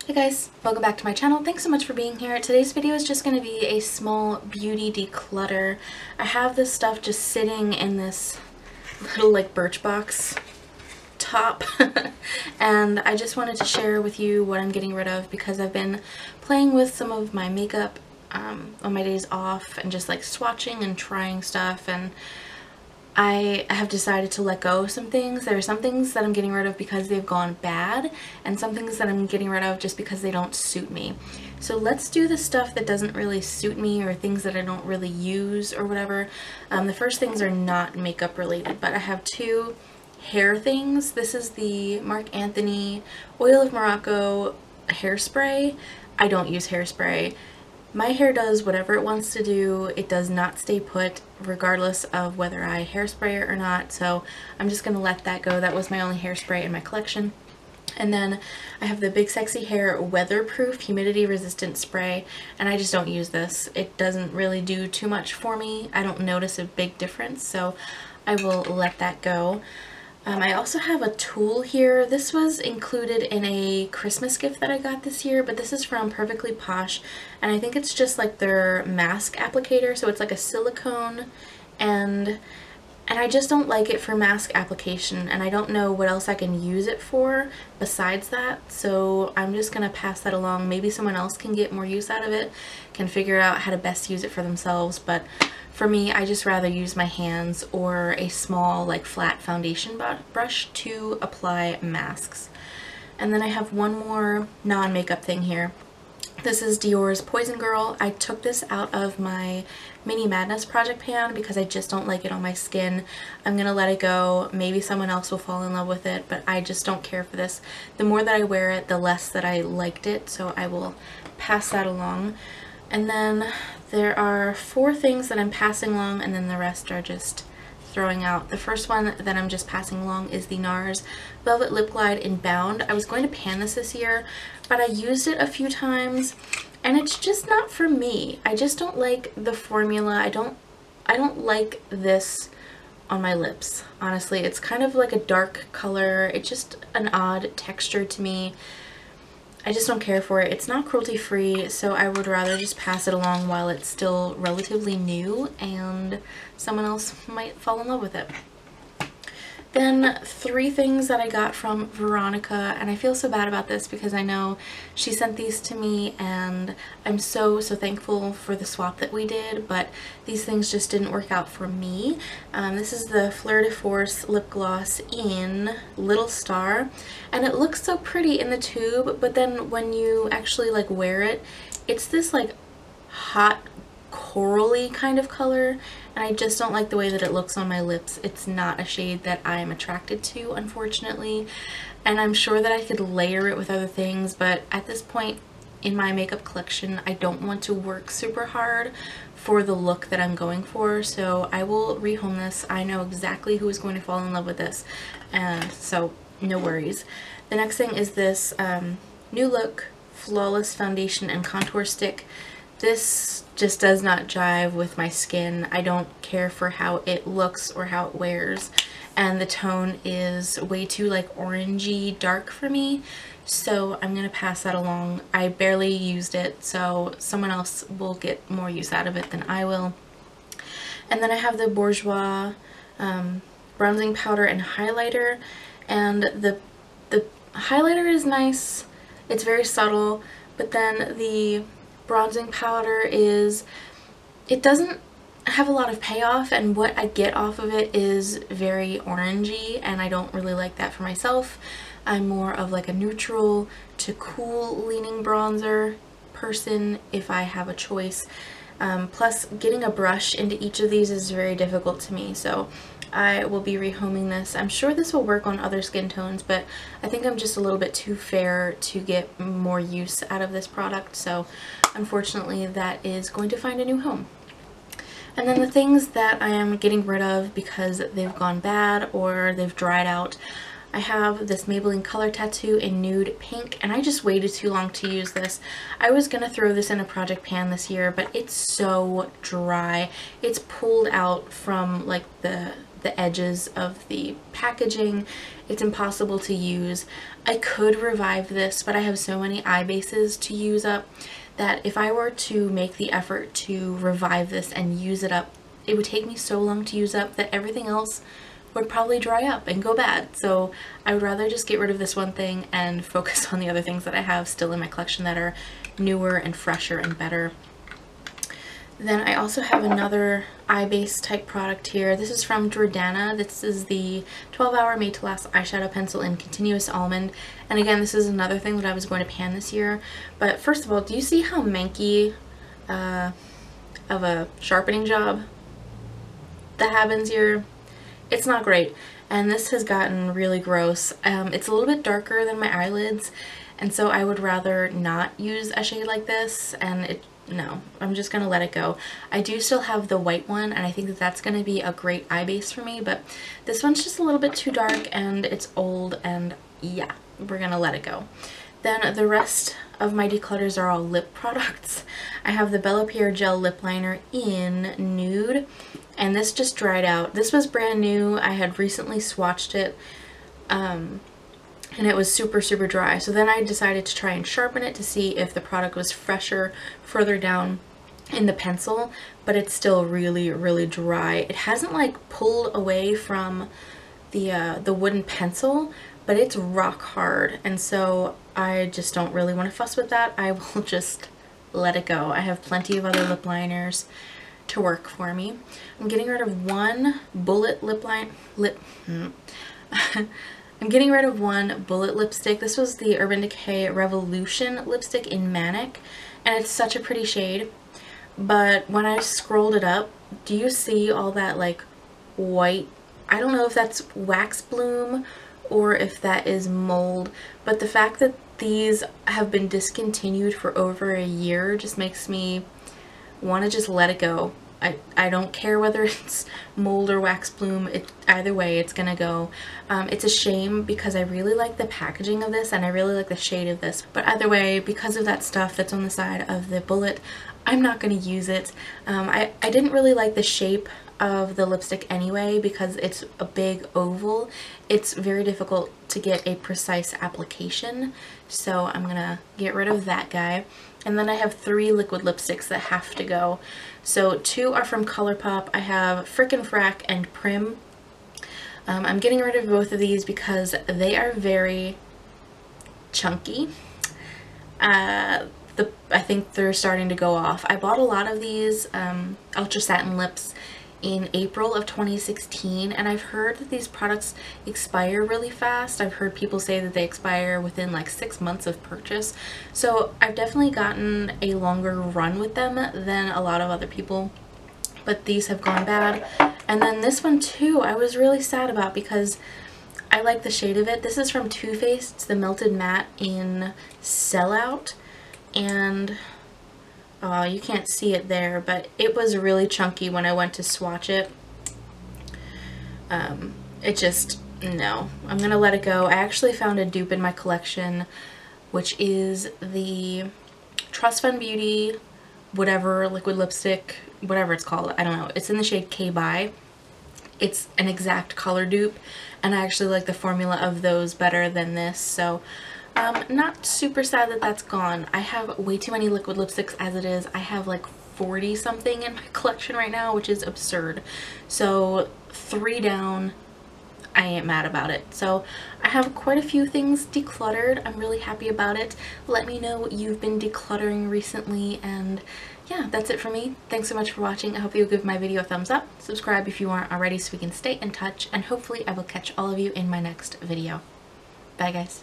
Hey guys, welcome back to my channel. Thanks so much for being here. Today's video is just going to be a small beauty declutter. I have this stuff just sitting in this little like Birchbox top and I just wanted to share with you what I'm getting rid of because I've been playing with some of my makeup on my days off and just like swatching and trying stuff, and I have decided to let go of some things. There are some things that I'm getting rid of because they've gone bad, and some things that I'm getting rid of just because they don't suit me. So let's do the stuff that doesn't really suit me or things that I don't really use or whatever. The first things are not makeup related, but I have two hair things. This is the Marc Anthony Oil of Morocco hairspray. I don't use hairspray. My hair does whatever it wants to do. It does not stay put regardless of whether I hairspray it or not, so I'm just gonna let that go. That was my only hairspray in my collection. And then I have the Big Sexy Hair Weatherproof Humidity Resistant Spray, and I just don't use this. It doesn't really do too much for me. I don't notice a big difference, so I will let that go. I also have a tool here. This was included in a Christmas gift that I got this year, but this is from Perfectly Posh, and I think it's just like their mask applicator, so it's like a silicone, and I just don't like it for mask application, and I don't know what else I can use it for besides that, so I'm just gonna pass that along. Maybe someone else can get more use out of it, can figure out how to best use it for themselves, but for me, I just rather use my hands or a small like flat foundation brush to apply masks. And then I have one more non-makeup thing here. This is Dior's Poison Girl. I took this out of my Mini Madness project pan because I just don't like it on my skin. I'm gonna let it go. Maybe someone else will fall in love with it, but I just don't care for this. The more that I wear it, the less that I liked it, so I will pass that along. And then there are 4 things that I'm passing along, and then the rest are just throwing out. The first one that I'm just passing along is the NARS Velvet Lip Glide in Bound. I was going to pan this year, but I used it a few times and it's just not for me. I just don't like the formula. I don't like this on my lips. Honestly, it's kind of like a dark color. It's just an odd texture to me. I just don't care for it. It's not cruelty free, so I would rather just pass it along while it's still relatively new and someone else might fall in love with it. Then 3 things that I got from Veronica, and I feel so bad about this because I know she sent these to me and I'm so thankful for the swap that we did, but these things just didn't work out for me. This is the Fleur de Force lip gloss in Little Star, and it looks so pretty in the tube, but then when you actually like wear it, it's this like hot corally kind of color, and I just don't like the way that it looks on my lips. It's not a shade that I am attracted to, unfortunately, and I'm sure that I could layer it with other things, but at this point in my makeup collection I don't want to work super hard for the look that I'm going for, so I will rehome this. I know exactly who is going to fall in love with this, so no worries. The next thing is this New Look Flawless Foundation and Contour Stick. This just does not jive with my skin. I don't care for how it looks or how it wears, and the tone is way too like orangey dark for me, so I'm gonna pass that along. I barely used it, so someone else will get more use out of it than I will. And then I have the Bourjois bronzing powder and highlighter, and the highlighter is nice. It's very subtle, but then the bronzing powder it doesn't have a lot of payoff, and what I get off of it is very orangey, and I don't really like that for myself. I'm more of like a neutral to cool leaning bronzer person if I have a choice. Plus getting a brush into each of these is very difficult to me, so I will be rehoming this. I'm sure this will work on other skin tones, but I think I'm just a little bit too fair to get more use out of this product, so unfortunately that is going to find a new home. And then the things that I am getting rid of because they've gone bad or they've dried out. I have this Maybelline Color Tattoo in Nude Pink, and I just waited too long to use this. I was gonna throw this in a project pan this year, but it's so dry. It's pulled out from like the the edges of the packaging. It's impossible to use. I could revive this, but I have so many eye bases to use up that if I were to make the effort to revive this and use it up, it would take me so long to use up that everything else would probably dry up and go bad. So I would rather just get rid of this one thing and focus on the other things that I have still in my collection that are newer and fresher and better. Then I also have another eye base type product here. This is from Jordana. This is the 12-hour Made to Last eyeshadow pencil in Continuous Almond. And again, this is another thing that I was going to pan this year. But first of all, do you see how manky of a sharpening job that happens here? It's not great. And this has gotten really gross. It's a little bit darker than my eyelids, and so I would rather not use a shade like this, and no, I'm just gonna let it go. I do still have the white one, and I think that that's gonna be a great eye base for me, but this one's just a little bit too dark and it's old, and yeah, we're gonna let it go. Then the rest of my declutters are all lip products. I have the Bella Pierre Gel Lip Liner in Nude, and this just dried out. This was brand new. I had recently swatched it, and it was super dry. So then I decided to try and sharpen it to see if the product was fresher further down in the pencil, but it's still really dry. It hasn't like pulled away from the wooden pencil, but it's rock hard, and so I just don't really want to fuss with that. I will just let it go. I have plenty of other lip liners to work for me. I'm getting rid of one bullet I'm getting rid of one bullet lipstick. This was the Urban Decay Revolution lipstick in Manic, and it's such a pretty shade. But when I scrolled it up, do you see all that like white? I don't know if that's wax bloom or if that is mold, but the fact that these have been discontinued for over a year just makes me want to just let it go. I don't care whether it's mold or wax bloom. Either way, it's gonna go. It's a shame because I really like the packaging of this and I really like the shade of this, but either way, because of that stuff that's on the side of the bullet, I'm not gonna use it. I didn't really like the shape of the lipstick anyway because it's a big oval. It's very difficult to get a precise application, so I'm gonna get rid of that guy. And then I have 3 liquid lipsticks that have to go. So 2 are from ColourPop. I have Frickin' Frack and Prim. I'm getting rid of both of these because they are very chunky. I think they're starting to go off. I bought a lot of these Ultra Satin Lips in April of 2016, and I've heard that these products expire really fast. I've heard people say that they expire within like 6 months of purchase, so I've definitely gotten a longer run with them than a lot of other people, but these have gone bad. And then this one too, I was really sad about because I like the shade of it. This is from Too Faced. It's the Melted Matte in Sellout, and oh, you can't see it there, but it was really chunky when I went to swatch it. It just, no, I'm gonna let it go. I actually found a dupe in my collection, which is the Trust Fund Beauty whatever liquid lipstick, whatever it's called, I don't know. It's in the shade K-By. It's an exact color dupe, and I actually like the formula of those better than this, so not super sad that that's gone. I have way too many liquid lipsticks as it is. I have like 40 something in my collection right now, which is absurd. So 3 down, I ain't mad about it. So I have quite a few things decluttered. I'm really happy about it. Let me know what you've been decluttering recently, and yeah, that's it for me. Thanks so much for watching. I hope you'll give my video a thumbs up. Subscribe if you aren't already so we can stay in touch, and hopefully I will catch all of you in my next video. Bye guys.